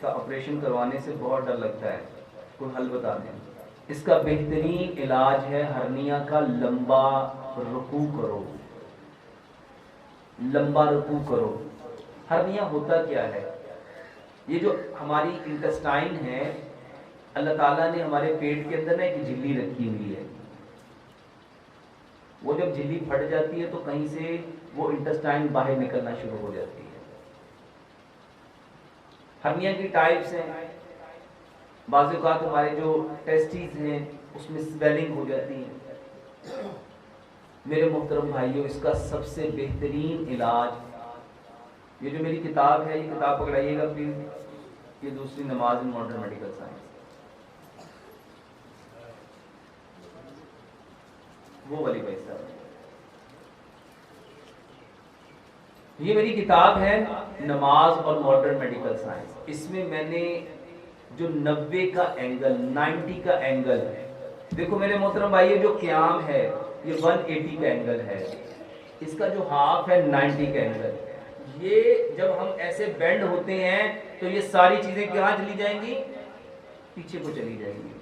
کا آپریشن کروانے سے بہت ڈر لگتا ہے، کوئی حل بتا دیں۔ اس کا بہترین علاج ہے ہرنیا کا لمبا رکوع کرو، لمبا رکوع کرو۔ ہرنیا ہوتا کیا ہے؟ یہ جو ہماری انٹسٹائن ہے، اللہ تعالیٰ نے ہمارے پیٹ کے اندر ایک جھلی رکھی ہوئی ہے، وہ جب جھلی پھٹ جاتی ہے تو کہیں سے وہ انٹسٹائن باہر نکلنا شروع ہو جاتی ہے۔ ہرنیا کی ٹائپس ہیں، بعض اوقات ہمارے جو ٹیسٹیز ہیں اس میں سویلنگ ہو جاتی ہے۔ میرے محترم بھائیوں، اس کا سب سے بہترین علاج، یہ جو میری کتاب ہے، یہ کتاب پکڑائیے گا پلیز، یہ دوسری نماز ان ماڈرن میڈیکل سائنس، وہ والی بھائی صاحب، یہ میری کتاب ہے نماز اور ماڈرن میڈیکل سائنس۔ اس میں میں نے جو 90 کا اینگل، 90 کا اینگل، دیکھو میرے محترم بھائی، جو قیام ہے یہ 180 کا اینگل ہے، اس کا جو ہاف ہے 90 کا اینگل۔ یہ جب ہم ایسے بینڈ ہوتے ہیں تو یہ ساری چیزیں کہاں چلی جائیں گی؟ پیچھے کو چلی جائیں گی۔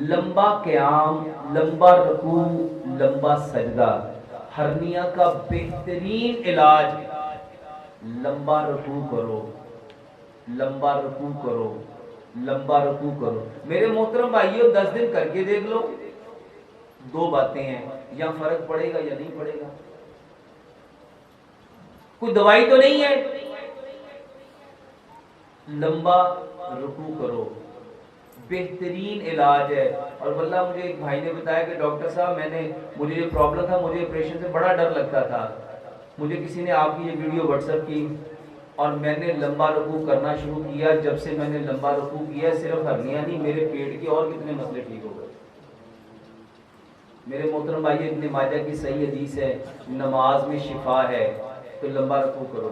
لمبا قیام، لمبا رکوع، لمبا سجدہ، ہرنیا کا بہترین علاج۔ لمبا رکوع کرو، لمبا رکوع کرو، لمبا رکوع کرو۔ میرے محترم بھائیوں، 10 دن کر کے دیکھ لو، دو باتیں ہیں، یا فرق پڑے گا یا نہیں پڑے گا۔ کوئی دوائی تو نہیں ہے۔ لمبا رکوع کرو، بہترین علاج ہے۔ اور واللہ مجھے ایک بھائی نے بتایا کہ ڈاکٹر صاحب مجھے یہ پرابلم تھا، مجھے آپریشن سے بڑا ڈر لگتا تھا، مجھے کسی نے آپ کی یہ ویڈیو واٹس ایپ کی اور میں نے لمبا رکوع کرنا شروع کیا۔ جب سے میں نے لمبا رکوع کیا، صرف ہرنیا نہیں، میرے پیٹ کے اور کتنے مسئلے ٹھیک ہو گئے۔ میرے محترم بھائی، ابن ماجہ کی صحیح حدیث ہے، نماز میں شفا ہے، تو لمبا رکوع کرو۔